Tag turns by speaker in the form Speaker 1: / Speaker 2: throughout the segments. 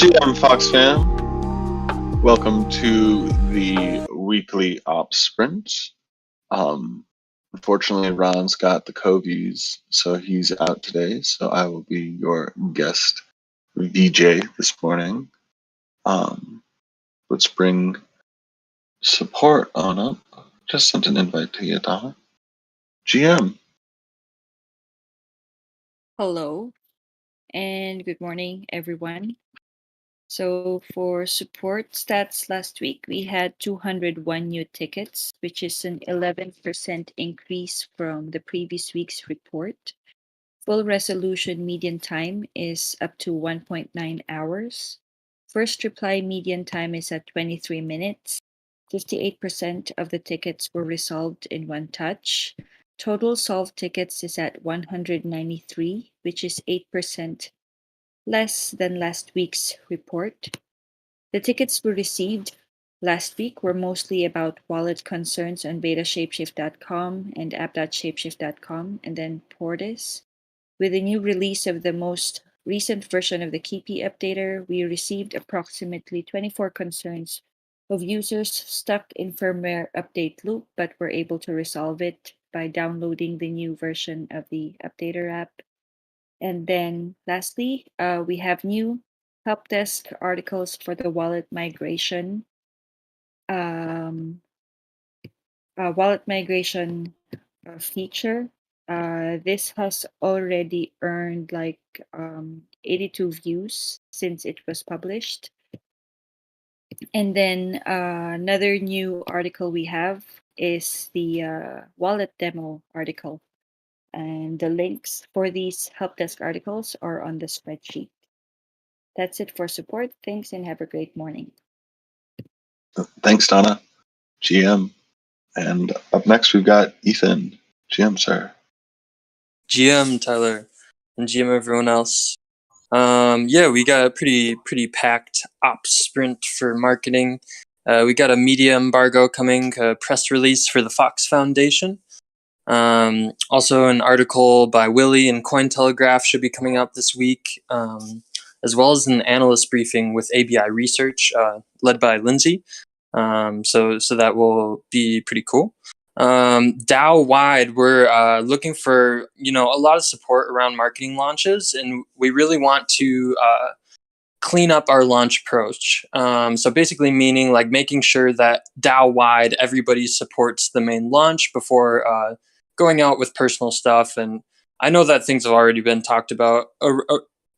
Speaker 1: GM Fox fam, welcome to the weekly ops sprint. Unfortunately, Ron's got the COVIDs, so he's out today. So I will be your guest VJ this morning. Let's bring support on up. Just sent an invite to you, Donna. GM.
Speaker 2: Hello and good morning, everyone. So for support stats last week, we had 201 new tickets, which is an 11% increase from the previous week's report. Full resolution median time is up to 1.9 hours. First reply median time is at 23 minutes. 58% of the tickets were resolved in one touch. Total solved tickets is at 193, which is 8% less than last week's report. The tickets we received last week were mostly about wallet concerns on beta.shapeshift.com and app.shapeshift.com, and then Portis. With the new release of the most recent version of the KP updater, we received approximately 24 concerns of users stuck in firmware update loop, but were able to resolve it by downloading the new version of the updater app. And then lastly, we have new help desk articles for the wallet migration. Feature. This has already earned like 82 views since it was published. And then another new article we have is the wallet demo article. And the links for these help desk articles are on the spreadsheet. That's it for support. Thanks and have a great morning.
Speaker 1: Thanks, Donna. GM. And up next, we've got Ethan. GM, sir.
Speaker 3: GM, Tyler, and GM, everyone else. Yeah, we got a pretty packed ops sprint for marketing. We got a media embargo coming, a press release for the Fox Foundation. Also, an article by Willie in Cointelegraph should be coming out this week, as well as an analyst briefing with ABI Research, led by Lindsay. So that will be pretty cool. DAO wide, we're looking for a lot of support around marketing launches, and we really want to clean up our launch approach. So basically meaning like making sure that DAO wide everybody supports the main launch before going out with personal stuff. And I know that things have already been talked about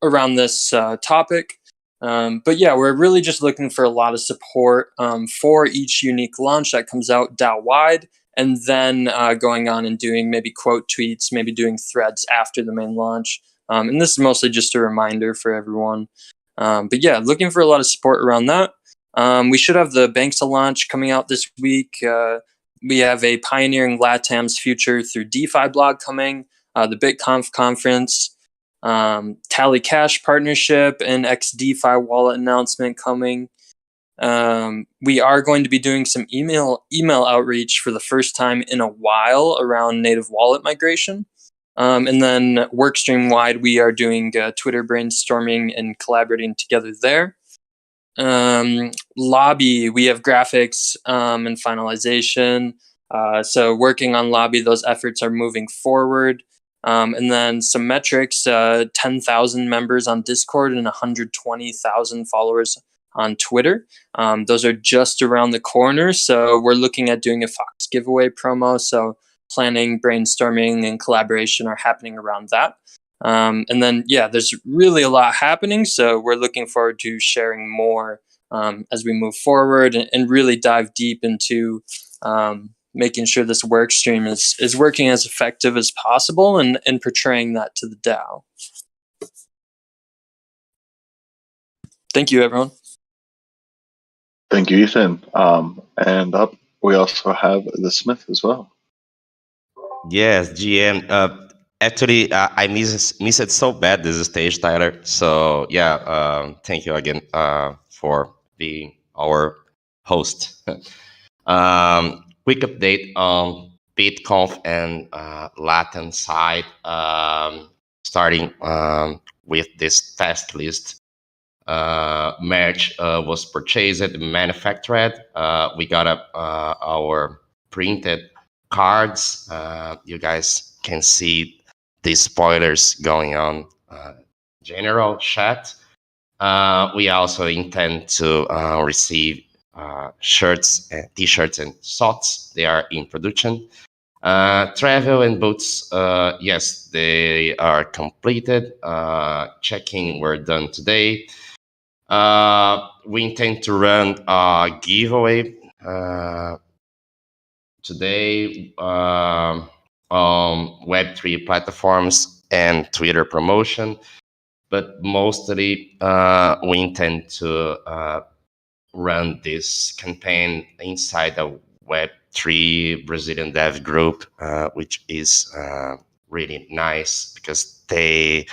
Speaker 3: around this topic. But yeah, we're really just looking for a lot of support for each unique launch that comes out DAO wide, and then going on and doing maybe quote tweets, maybe doing threads after the main launch. And this is mostly just a reminder for everyone. But yeah, looking for a lot of support around that. We should have the Banksa launch coming out this week. We have a Pioneering LATAM's Future through DeFi blog coming, the BitConf conference, Tally Cash partnership, and XDeFi wallet announcement coming. We are going to be doing some email outreach for the first time in a while around native wallet migration. And then workstream wide, we are doing Twitter brainstorming and collaborating together there. Lobby, we have graphics and finalization. So working on Lobby, those efforts are moving forward. And then some metrics, 10,000 members on Discord and 120,000 followers on Twitter. Those are just around the corner. So we're looking at doing a Fox giveaway promo. So planning, brainstorming, and collaboration are happening around that. And then, yeah, there's really a lot happening. So we're looking forward to sharing more as we move forward and really dive deep into making sure this work stream is working as effective as possible and portraying that to the DAO. Thank you, everyone.
Speaker 1: Thank you, Ethan. And up, we also have the Smith as well.
Speaker 4: Yes, GM. Actually, I miss it so bad this stage, Tyler. So yeah, thank you again for being our host. Quick update on BitConf and Latin side. Starting with this test list. Merch was purchased and manufactured. We got up our printed cards. You guys can see the spoilers going on general chat. We also intend to receive shirts, t-shirts, and socks. They are in production. Travel and boots, yes, they are completed. Checking were done today. We intend to run a giveaway today on Web3 platforms and Twitter promotion, but mostly we intend to run this campaign inside the Web3 Brazilian dev group, which is really nice because they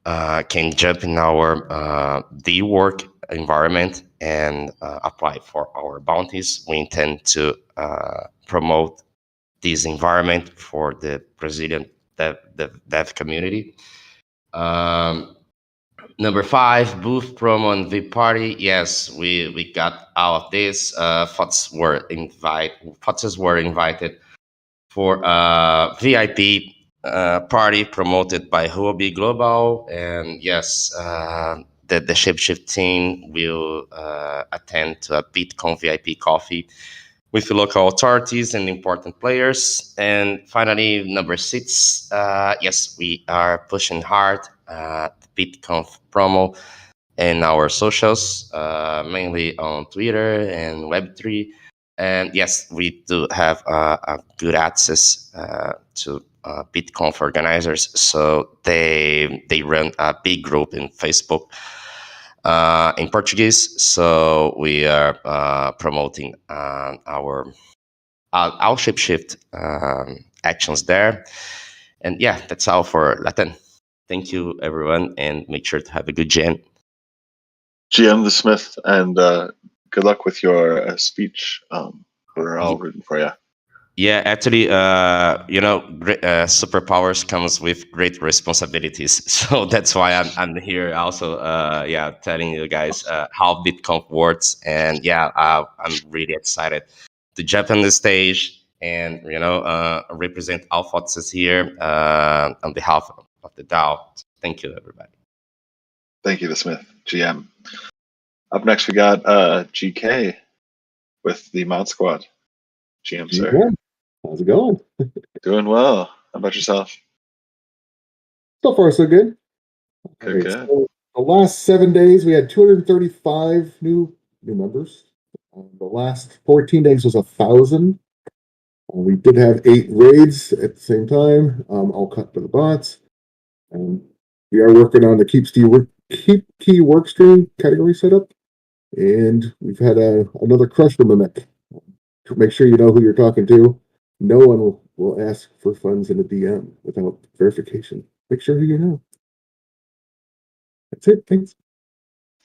Speaker 4: can jump in our D work environment and apply for our bounties. We intend to promote this environment for the Brazilian dev community. Number 5, booth promo and VIP party. Yes, we got all of this. FOTS were invited for a VIP party promoted by Huobi Global, and yes, the ShapeShift team will attend to a BitCon VIP coffee with local authorities and important players. And finally, number 6, yes, we are pushing hard the BitConf promo in our socials, mainly on Twitter and Web3. And yes, we do have a good access to BitConf organizers. So they run a big group in Facebook in Portuguese. So we are promoting our ShapeShift actions there. And yeah, that's all for Latin. Thank you, everyone, and make sure to have a good jam.
Speaker 1: GM the Smith, and good luck with your speech. We're all rooting for you.
Speaker 4: Yeah, actually, great, superpowers comes with great responsibilities. So that's why I'm here also, telling you guys how BitConf works. And yeah, I'm really excited to jump on the stage and, represent all forces here on behalf of the DAO. Thank you, everybody.
Speaker 1: Thank you, the Smith, GM. Up next, we got GK with the Mod Squad. GM, sir.
Speaker 5: Yeah. How's it going?
Speaker 1: Doing well. How about yourself?
Speaker 5: So far, so good.
Speaker 1: Good, good.
Speaker 5: So the last 7 days, we had 235 new members. The last 14 days was 1,000. We did have 8 raids at the same time, all cut to the bots. We are working on the keep key work stream category setup, and we've had another crush mimic. To make sure you know who you're talking to. No one will ask for funds in a DM without verification. Make sure who you know. That's it. Thanks.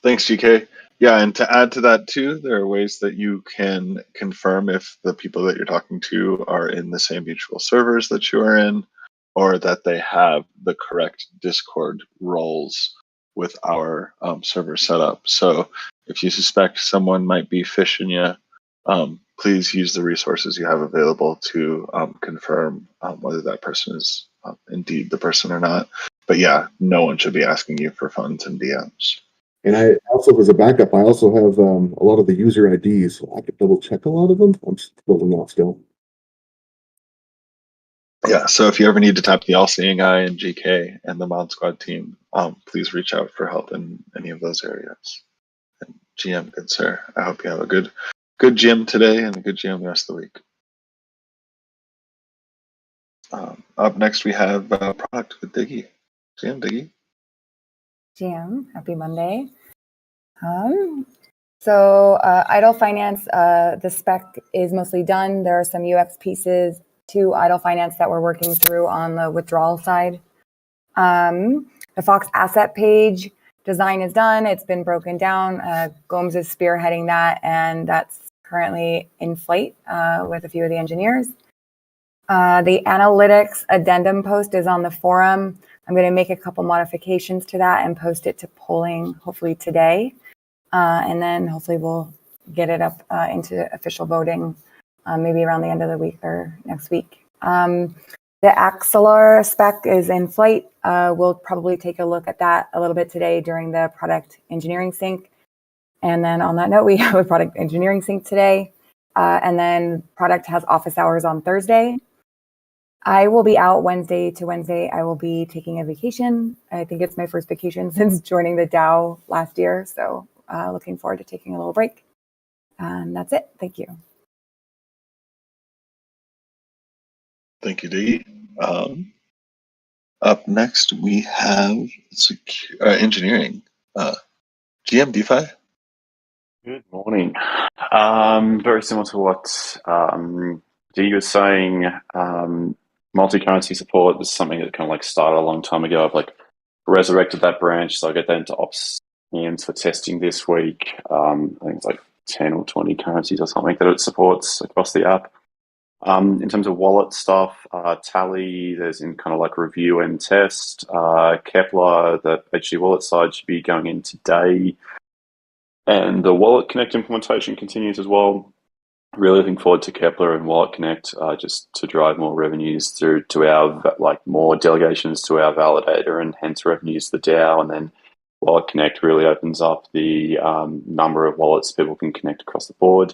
Speaker 1: Thanks, GK. Yeah, and to add to that too, there are ways that you can confirm if the people that you're talking to are in the same mutual servers that you are in, or that they have the correct Discord roles with our server setup. So if you suspect someone might be phishing you, please use the resources you have available to confirm whether that person is indeed the person or not. But yeah, no one should be asking you for funds and DMs.
Speaker 5: And I also, as a backup, I also have a lot of the user IDs, so I could double check a lot of them. I'm building out still.
Speaker 1: Yeah, so if you ever need to tap the all-seeing eye and GK and the Mod Squad team, please reach out for help in any of those areas. And GM, good sir, I hope you have a good GM today and a good GM the rest of the week. Up next, we have product with Diggy. GM, Diggy.
Speaker 6: GM, happy Monday. So idle finance, the spec is mostly done. There are some UX pieces to idle finance that we're working through on the withdrawal side. The Fox asset page design is done. It's been broken down. Gomes is spearheading that, and that's currently in flight with a few of the engineers. The analytics addendum post is on the forum. I'm going to make a couple modifications to that and post it to polling hopefully today. And then hopefully we'll get it up into official voting maybe around the end of the week or next week. The Axelar spec is in flight. We'll probably take a look at that a little bit today during the product engineering sync. And then on that note, we have a product engineering sync today. And then product has office hours on Thursday. I will be out Wednesday to Wednesday. I will be taking a vacation. I think it's my first vacation since joining the DAO last year. So looking forward to taking a little break. And that's it. Thank you.
Speaker 1: Thank you, Dee. Up next, we have engineering. GM DeFi.
Speaker 7: Good morning. Very similar to what Dee was saying. Multi-currency support is something that kind of like started a long time ago. I've like resurrected that branch, so I get that into ops hands for testing this week. I think it's like 10 or 20 currencies or something that it supports across the app. In terms of wallet stuff, Tally, there's in kind of like review and test. Kepler, the HG wallet side should be going in today. And the Wallet Connect implementation continues as well. Really looking forward to Kepler and Wallet Connect just to drive more revenues through to our, like more delegations to our validator and hence revenues to the DAO. And then Wallet Connect really opens up the number of wallets people can connect across the board.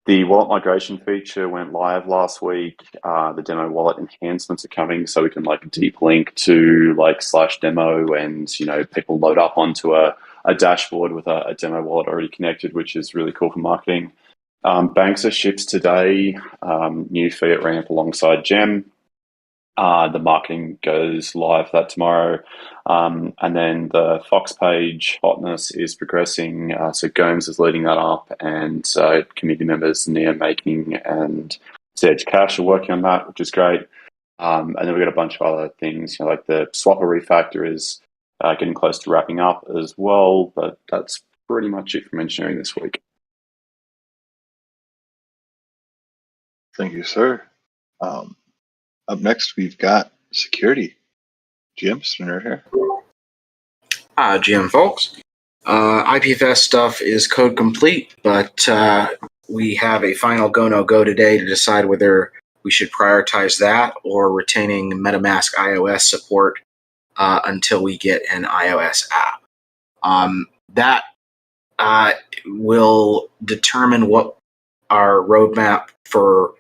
Speaker 7: The wallet migration feature went live last week. The demo wallet enhancements are coming, so we can like deep link to like /demo, and you know people load up onto a dashboard with a demo wallet already connected, which is really cool for marketing. Banxa ships today. New fiat ramp alongside Gem. The marketing goes live for that tomorrow. And then the Fox page hotness is progressing. So Gomes is leading that up, and community members Nia Making and Sedge Cash are working on that, which is great. And then we've got a bunch of other things, you know, like the Swapper refactor is getting close to wrapping up as well. But that's pretty much it from engineering this week.
Speaker 1: Thank you, sir. Up next, we've got security. GM, Mr. Nerd here.
Speaker 8: GM folks. IPFS stuff is code complete, but we have a final go-no-go today to decide whether we should prioritize that or retaining MetaMask iOS support until we get an iOS app. That will determine what our roadmap for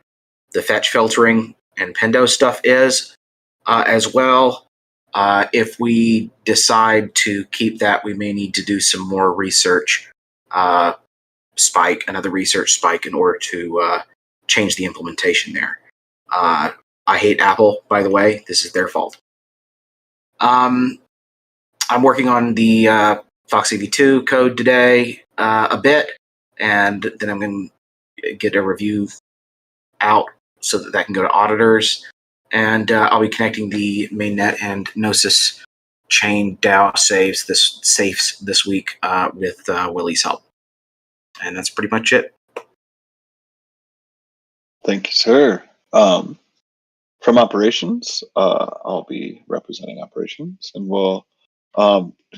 Speaker 8: the fetch filtering and Pendo stuff is as well. If we decide to keep that, we may need to do some more research another research spike in order to change the implementation there. I hate Apple, by the way. This is their fault. I'm working on the FoxEV2 code today a bit, and then I'm going to get a review out so that can go to auditors. And I'll be connecting the mainnet and Gnosis chain DAO safes this week with Willie's help. And that's pretty much it.
Speaker 1: Thank you, sir. From operations, I'll be representing operations, and we'll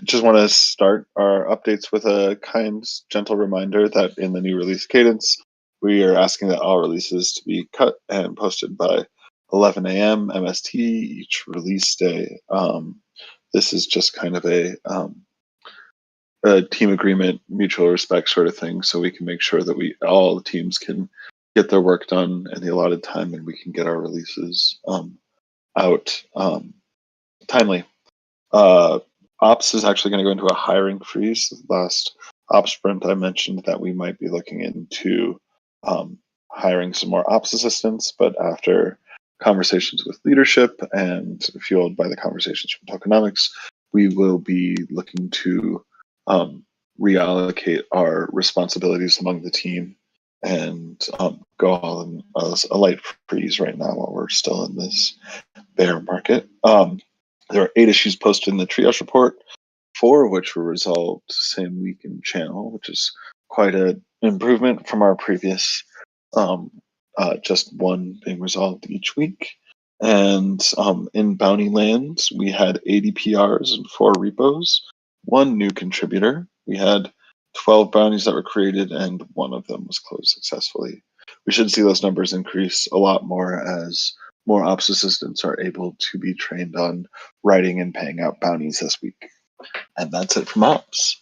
Speaker 1: just want to start our updates with a kind, gentle reminder that in the new release cadence, we are asking that all releases to be cut and posted by 11 a.m. MST each release day. This is just kind of a team agreement, mutual respect sort of thing, so we can make sure that all the teams can get their work done in the allotted time, and we can get our releases out timely. Ops is actually going to go into a hiring freeze. Last ops sprint, I mentioned that we might be looking into hiring some more ops assistants, but after conversations with leadership and fueled by the conversations from tokenomics, we will be looking to reallocate our responsibilities among the team and go all in a light freeze right now while we're still in this bear market. There are 8 issues posted in the triage report, 4 of which were resolved same week in channel, which is quite an improvement from our previous just 1 being resolved each week. And in Bounty Lands, we had 80 PRs and 4 repos, 1 new contributor. We had 12 bounties that were created, and 1 of them was closed successfully. We should see those numbers increase a lot more as more ops assistants are able to be trained on writing and paying out bounties this week. And that's it from ops.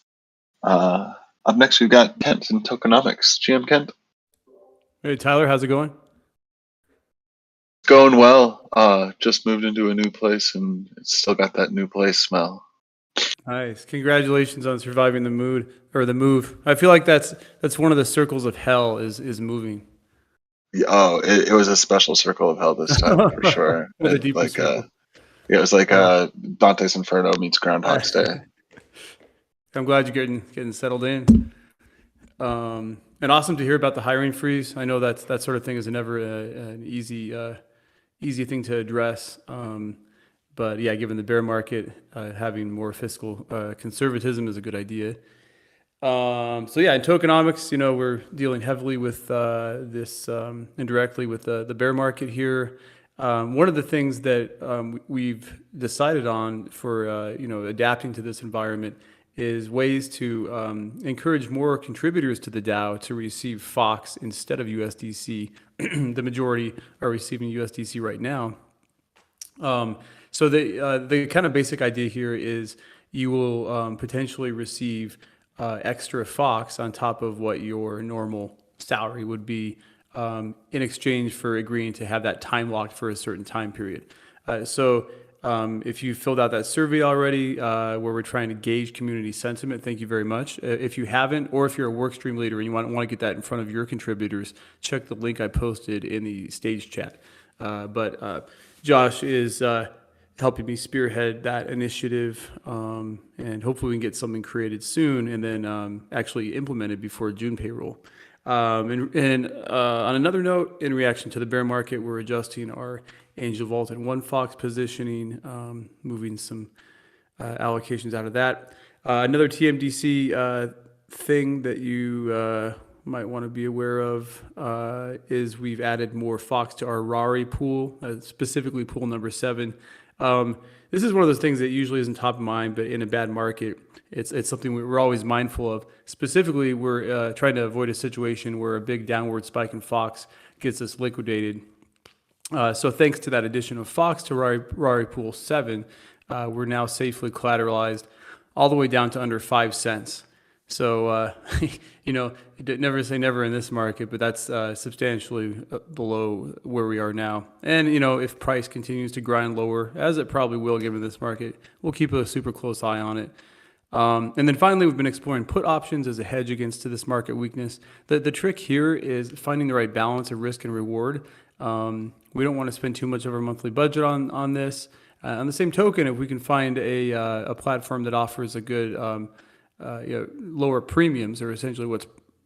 Speaker 1: Up next, we've got Kent in tokenomics. GM Kent.
Speaker 9: Hey, Tyler, how's it going?
Speaker 1: Going well. Just moved into a new place and it's still got that new place smell.
Speaker 9: Nice. Congratulations on surviving the move. I feel like that's one of the circles of hell is moving.
Speaker 1: Oh, it was a special circle of hell this time for sure.
Speaker 9: The deepest circle.
Speaker 1: It was like Dante's Inferno meets Groundhog's Day.
Speaker 9: I'm glad you're getting settled in. And awesome to hear about the hiring freeze. I know that sort of thing is never an easy thing to address. But yeah, given the bear market, having more fiscal conservatism is a good idea. So yeah, in tokenomics, we're dealing heavily with this indirectly with the bear market here. One of the things that we've decided on for adapting to this environment is ways to encourage more contributors to the DAO to receive Fox instead of USDC. The majority are receiving USDC right now. So the kind of basic idea here is you will potentially receive extra Fox on top of what your normal salary would be in exchange for agreeing to have that time locked for a certain time period. So if you filled out that survey already, where we're trying to gauge community sentiment, thank you very much. If you haven't, or if you're a workstream leader and you want to get that in front of your contributors, check the link I posted in the stage chat. But Josh is helping me spearhead that initiative, and hopefully we can get something created soon and then actually implemented before June payroll. And on another note, in reaction to the bear market, we're adjusting our Angel Vault and One Fox positioning, moving some allocations out of that. Another TMDC thing that you might want to be aware of is we've added more Fox to our Rari pool, specifically pool number 7. This is one of those things that usually isn't top of mind, but in a bad market, it's something we're always mindful of. Specifically, we're trying to avoid a situation where a big downward spike in Fox gets us liquidated. So thanks to that addition of Fox to Rari Pool 7, we're now safely collateralized all the way down to under 5 cents. So, never say never in this market, but that's substantially below where we are now. And, if price continues to grind lower, as it probably will given this market, we'll keep a super close eye on it. And then finally, we've been exploring put options as a hedge against this market weakness. The trick here is finding the right balance of risk and reward. We don't want to spend too much of our monthly budget on this. On the same token, if we can find a platform that offers a good lower premiums, or essentially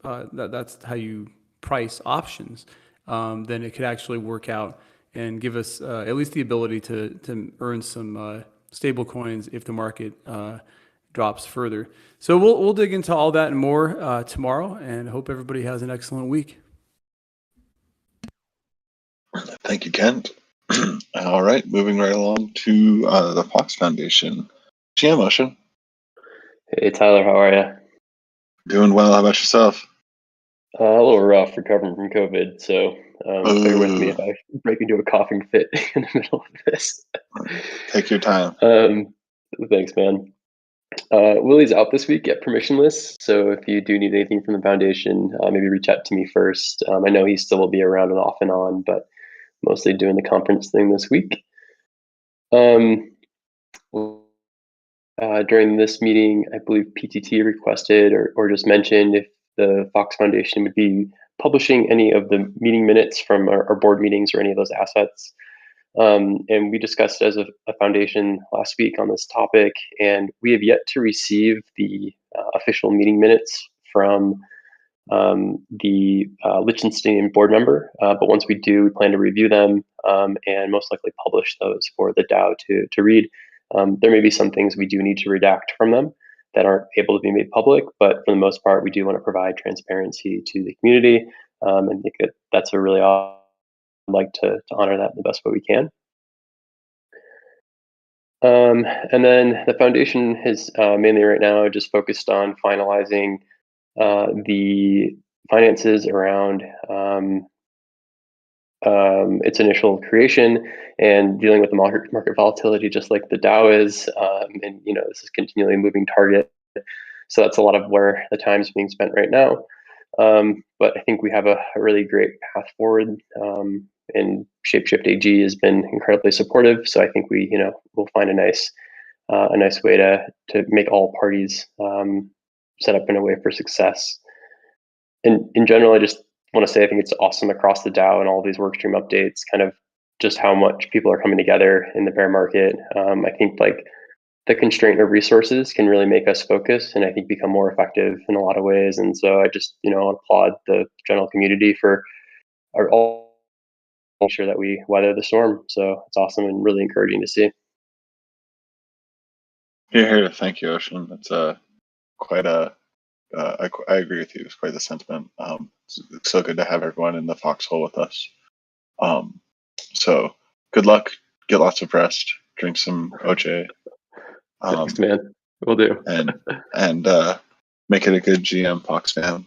Speaker 9: that's how you price options, then it could actually work out and give us at least the ability to earn some stable coins if the market drops further. So we'll dig into all that and more tomorrow, and hope everybody has an excellent week.
Speaker 1: Thank you, Kent. All right, moving right along to the Fox Foundation. GM Ocean.
Speaker 10: Hey, Tyler, how are you?
Speaker 1: Doing well. How about yourself?
Speaker 10: A little rough recovering from COVID, so bear with me if I break into a coughing fit in the middle of this.
Speaker 1: Take your time.
Speaker 10: Thanks, man. Willie's out this week at permissionless, so if you do need anything from the foundation, maybe reach out to me first. I know he still will be around and off and on, but mostly doing the conference thing this week. During this meeting, I believe PTT requested or just mentioned if the Fox Foundation would be publishing any of the meeting minutes from our board meetings or any of those assets. And we discussed as a foundation last week on this topic, and we have yet to receive the official meeting minutes from the Liechtenstein board member. But once we do, we plan to review them and most likely publish those for the DAO to read. There may be some things we do need to redact from them that aren't able to be made public, but for the most part, we do want to provide transparency to the community, and think that that's a really I'd like to honor that in the best way we can. And then the foundation is mainly right now just focused on finalizing the finances around its initial creation and dealing with the market volatility, just like the DAO is. And this is continually moving target. So that's a lot of where the time is being spent right now. But I think we have a really great path forward. And ShapeShift AG has been incredibly supportive. So I think we'll find a nice way to make all parties set up in a way for success. And in general, I just want to say I think it's awesome across the DAO and all these workstream updates, kind of just how much people are coming together in the bear market. I think like the constraint of resources can really make us focus and I think become more effective in a lot of ways. And so I just applaud the general community for all make sure that we weather the storm. So it's awesome and really encouraging to see.
Speaker 1: Here, thank you, Ocean. That's quite a. I agree with you. It's quite the sentiment. It's so good to have everyone in the foxhole with us. So good luck. Get lots of rest. Drink some OJ.
Speaker 10: Thanks, man. Will do.
Speaker 1: and make it a good GM Fox fan.